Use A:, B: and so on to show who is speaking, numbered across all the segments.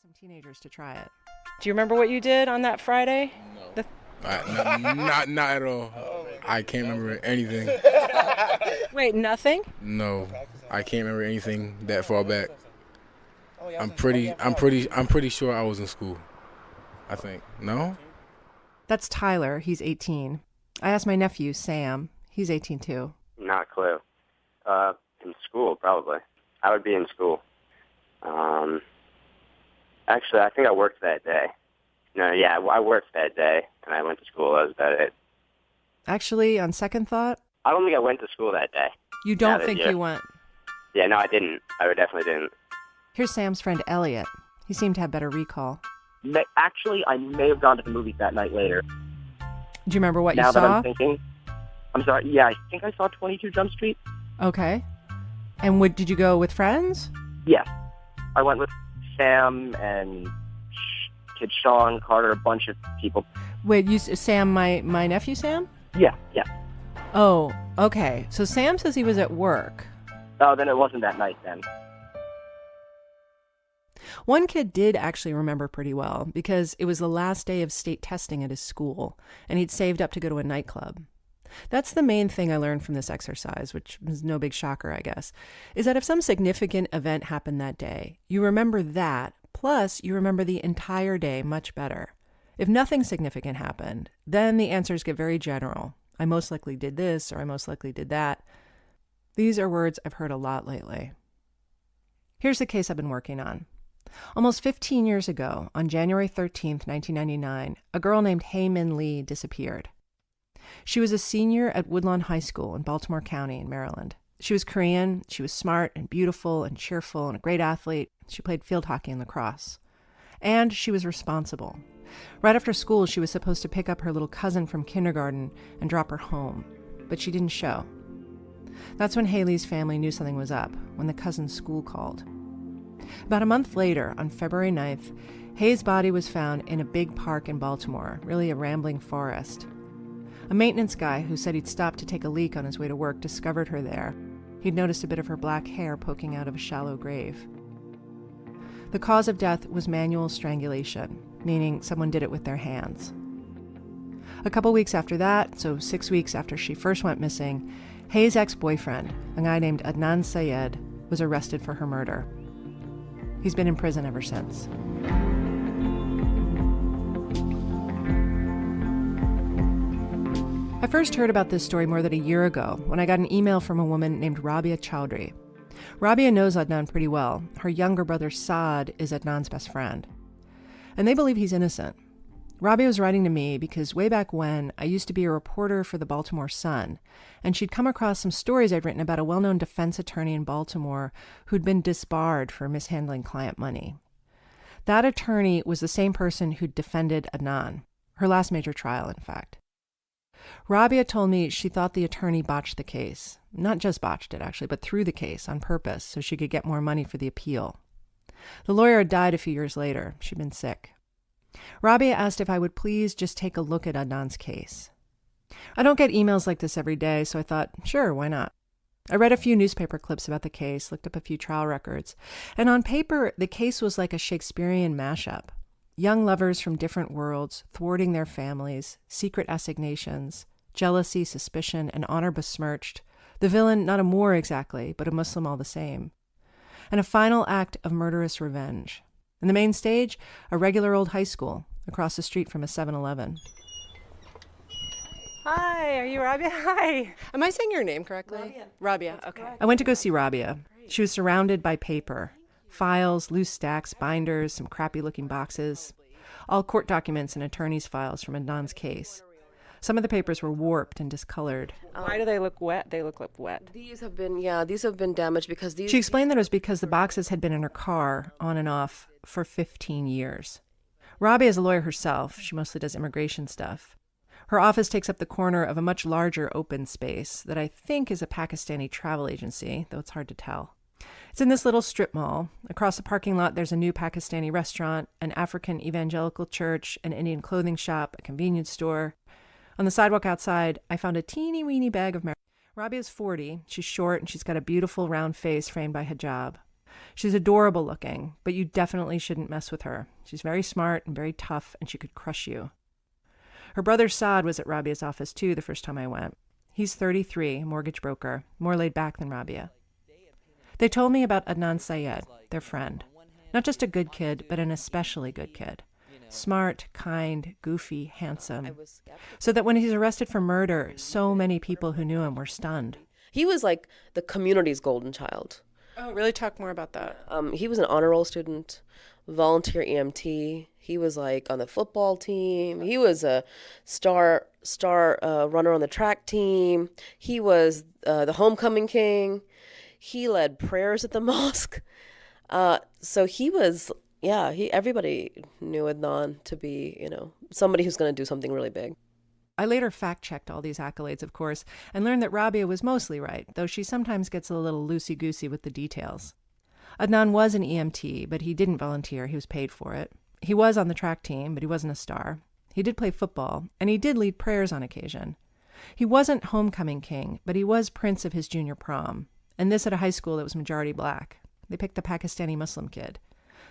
A: some teenagers to try it.
B: Do you remember what you did on that Friday?
C: No. Not at all. I can't remember anything.
B: Wait, nothing?
C: No, I can't remember anything that far back. I'm pretty sure I was in school. I think. No?
A: That's Tyler. He's 18. I asked my nephew, Sam. He's 18 too.
D: Not a clue. In school, probably. I would be in school. Actually, I think I worked that day. No, yeah, I worked that day, and I went to school. That was about it.
A: Actually, on second thought,
D: I don't think I went to school that day.
A: you don't think you went.
D: Yeah, no, I didn't. I definitely didn't.
A: Here's Sam's friend, Elliot. He seemed to have better recall.
E: Actually, I may have gone to the movies that night later.
A: Do you remember what
E: now
A: you saw?
E: Now that I'm thinking. I'm sorry, yeah, I think I saw 22 Jump Street.
A: Okay. And did you go with friends?
E: Yes. I went with Sam and kid Sean, Carter, a bunch of people.
A: Wait, Sam, my nephew Sam?
E: Yeah.
A: Oh, okay. So Sam says he was at work.
E: Oh, then it wasn't that night then.
A: One kid did actually remember pretty well because it was the last day of state testing at his school, and he'd saved up to go to a nightclub. That's the main thing I learned from this exercise, which is no big shocker, I guess, is that if some significant event happened that day, you remember that, plus you remember the entire day much better. If nothing significant happened, then the answers get very general. I most likely did this, or I most likely did that. These are words I've heard a lot lately. Here's the case I've been working on. Almost 15 years ago, on January 13th, 1999, a girl named Hae Min Lee disappeared. She was a senior at Woodlawn High School in Baltimore County in Maryland. She was Korean, she was smart and beautiful and cheerful and a great athlete. She played field hockey and lacrosse. And she was responsible. Right after school, she was supposed to pick up her little cousin from kindergarten and drop her home, but she didn't show. That's when Haley's family knew something was up, when the cousin's school called. About a month later, on February 9th, Hae's body was found in a big park in Baltimore, really a rambling forest. A maintenance guy who said he'd stopped to take a leak on his way to work discovered her there. He'd noticed a bit of her black hair poking out of a shallow grave. The cause of death was manual strangulation, meaning someone did it with their hands. A couple weeks after that, so 6 weeks after she first went missing, Hae's ex-boyfriend, a guy named Adnan Syed, was arrested for her murder. He's been in prison ever since. I first heard about this story more than a year ago when I got an email from a woman named Rabia Chowdhury. Rabia knows Adnan pretty well. Her younger brother Saad is Adnan's best friend. And they believe he's innocent. Rabia was writing to me because way back when, I used to be a reporter for the Baltimore Sun, and she'd come across some stories I'd written about a well-known defense attorney in Baltimore who'd been disbarred for mishandling client money. That attorney was the same person who'd defended Adnan, her last major trial, in fact. Rabia told me she thought the attorney botched the case. Not just botched it, actually, but threw the case on purpose so she could get more money for the appeal. The lawyer had died a few years later. She'd been sick. Rabia asked if I would please just take a look at Adnan's case. I don't get emails like this every day, so I thought, sure, why not? I read a few newspaper clips about the case, looked up a few trial records, and on paper, the case was like a Shakespearean mashup. Young lovers from different worlds, thwarting their families, secret assignations, jealousy, suspicion, and honor besmirched. The villain, not a Moor exactly, but a Muslim all the same. And a final act of murderous revenge. And the main stage, a regular old high school, across the street from a 7-Eleven. Hi, are you Rabia? Hi. Am I saying your name correctly? Rabia, okay. I went to go see Rabia. She was surrounded by paper. Files, loose stacks, binders, some crappy-looking boxes. All court documents and attorney's files from Adnan's case. Some of the papers were warped and discolored.
B: Why do they look wet? They look like wet.
F: These have been damaged because these...
A: She explained that it was because the boxes had been in her car, on and off, for 15 years. Rabia is a lawyer herself. She mostly does immigration stuff. Her office takes up the corner of a much larger open space that I think is a Pakistani travel agency, though it's hard to tell. It's in this little strip mall. Across the parking lot, there's a new Pakistani restaurant, an African evangelical church, an Indian clothing shop, a convenience store. On the sidewalk outside, I found a teeny-weeny bag of marijuana. Rabia's 40. She's short, and she's got a beautiful round face framed by hijab. She's adorable looking, but you definitely shouldn't mess with her. She's very smart and very tough, and she could crush you. Her brother Saad was at Rabia's office too the first time I went. He's 33, mortgage broker, more laid back than Rabia. They told me about Adnan Syed, their friend. Not just a good kid, but an especially good kid. Smart, kind, goofy, handsome. So that when he's arrested for murder, so many people who knew him were stunned.
F: He was like the community's golden child.
B: Oh, really? Talk more about that.
F: He was an honor roll student, volunteer EMT. He was like on the football team. He was a star runner on the track team. He was the homecoming king. He led prayers at the mosque. So he was, everybody knew Adnan to be, somebody who's going to do something really big.
A: I later fact-checked all these accolades, of course, and learned that Rabia was mostly right, though she sometimes gets a little loosey-goosey with the details. Adnan was an EMT, but he didn't volunteer. He was paid for it. He was on the track team, but he wasn't a star. He did play football, and he did lead prayers on occasion. He wasn't homecoming king, but he was prince of his junior prom, and this at a high school that was majority black. They picked the Pakistani Muslim kid.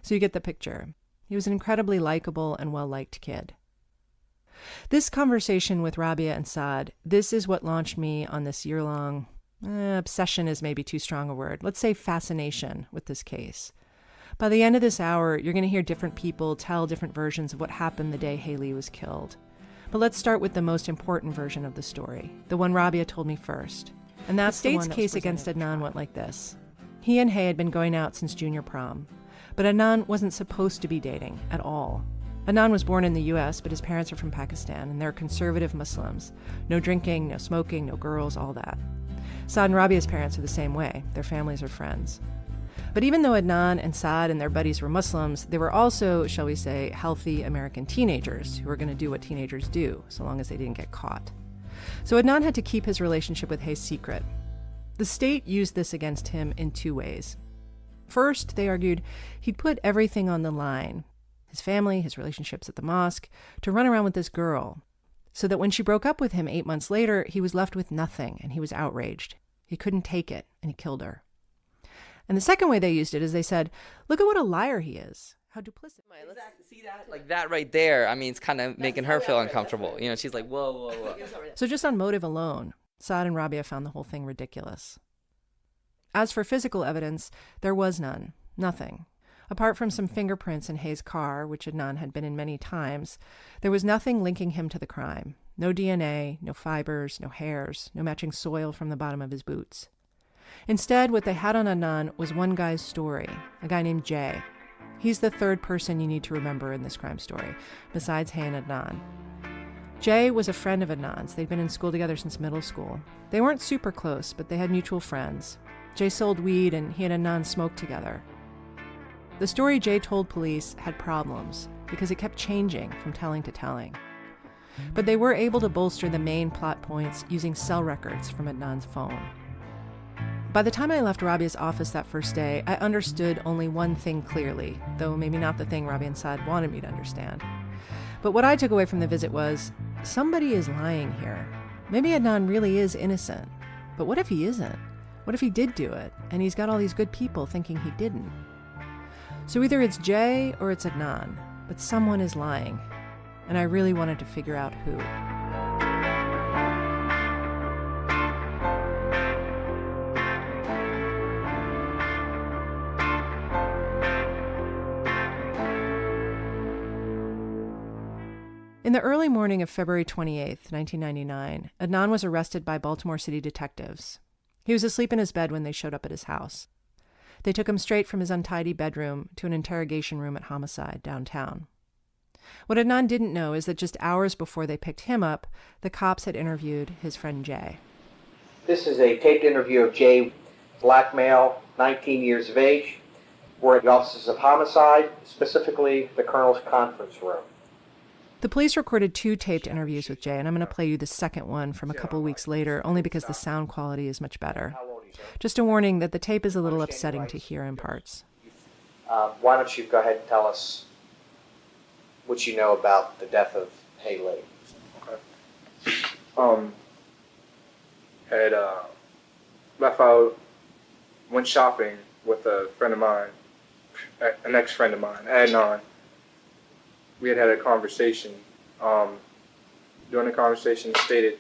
A: So you get the picture. He was an incredibly likable and well-liked kid. This conversation with Rabia and Saad, this is what launched me on this year-long, obsession is maybe too strong a word, let's say fascination with this case. By the end of this hour, you're going to hear different people tell different versions of what happened the day Haley was killed. But let's start with the most important version of the story, the one Rabia told me first. And that's the state's case against Adnan went like this. He and Hay had been going out since junior prom, but Adnan wasn't supposed to be dating at all. Adnan was born in the U.S., but his parents are from Pakistan, and they're conservative Muslims. No drinking, no smoking, no girls, all that. Saad and Rabia's parents are the same way. Their families are friends. But even though Adnan and Saad and their buddies were Muslims, they were also, shall we say, healthy American teenagers who were going to do what teenagers do, so long as they didn't get caught. So Adnan had to keep his relationship with Hay secret. The state used this against him in two ways. First, they argued he'd put everything on the line, his family, his relationships at the mosque, to run around with this girl, so that when she broke up with him 8 months later, he was left with nothing, and he was outraged. He couldn't take it, and he killed her. And the second way they used it is they said, look at what a liar he is. How duplicitous.
G: Exactly. See that? Like that right there, I mean, it's kind of making her feel uncomfortable. She's like, whoa, whoa, whoa.
A: So just on motive alone, Saad and Rabia found the whole thing ridiculous. As for physical evidence, there was none. Nothing. Apart from some fingerprints in Hay's car, which Adnan had been in many times, there was nothing linking him to the crime. No DNA, no fibers, no hairs, no matching soil from the bottom of his boots. Instead, what they had on Adnan was one guy's story, a guy named Jay. He's the third person you need to remember in this crime story, besides Hay and Adnan. Jay was a friend of Adnan's. They'd been in school together since middle school. They weren't super close, but they had mutual friends. Jay sold weed, and he and Adnan smoked together. The story Jay told police had problems because it kept changing from telling to telling. But they were able to bolster the main plot points using cell records from Adnan's phone. By the time I left Rabia's office that first day, I understood only one thing clearly, though maybe not the thing Rabia and Saad wanted me to understand. But what I took away from the visit was, somebody is lying here. Maybe Adnan really is innocent, but what if he isn't? What if he did do it, and he's got all these good people thinking he didn't? So either it's Jay or it's Adnan, but someone is lying, and I really wanted to figure out who. In the early morning of February 28th, 1999, Adnan was arrested by Baltimore City detectives. He was asleep in his bed when they showed up at his house. They took him straight from his untidy bedroom to an interrogation room at Homicide downtown. What Adnan didn't know is that just hours before they picked him up, the cops had interviewed his friend Jay.
H: This is a taped interview of Jay, black male, 19 years of age. We're at the offices of Homicide, specifically the Colonel's conference room.
A: The police recorded 2 taped interviews with Jay, and I'm going to play you the second one from a couple weeks later, only because the sound quality is much better. Just a warning that the tape is a little upsetting to hear in parts.
H: Why don't you go ahead and tell us what you know about the death of Haley?
C: Okay. Had left out, went shopping
I: with a friend of mine, an ex-friend of mine, Adnan. We had a conversation. During the conversation, it stated